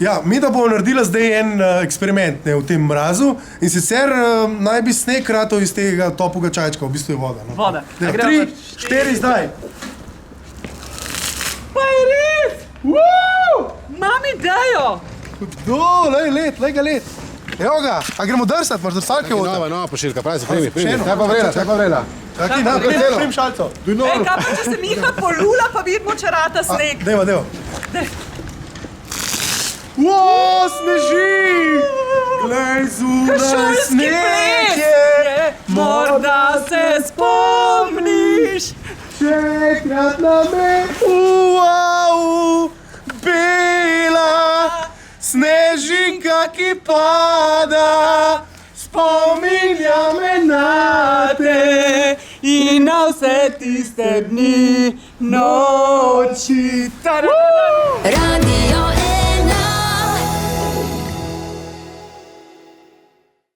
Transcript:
Ja, mi da bomo naredila zdaj en eksperiment v tem mrazu in sicer naj bi sneg ratov iz tega toplega čajčka, v bistvu je voda. No? Voda. 3, 4, zdaj. Pa je res! Imam idejo! Kdo? Lej ga let. Evo ga, a gremo drsat, imaš drsalke v voda. Nova pošiljka, pravi se, primi. Še eno. Kaj pa vrela? Taki, na, prim šalco. Ej, kaj pa, če se Miha polula, pa vidimo, če rata sneg. Dejva. Sneži! Glej, zunaj Šolski sneg ples je, morda se spomniš. še enkrat na me, bela snežinka, ki pada, spominja me na te In na vse tiste dni, noči. Radio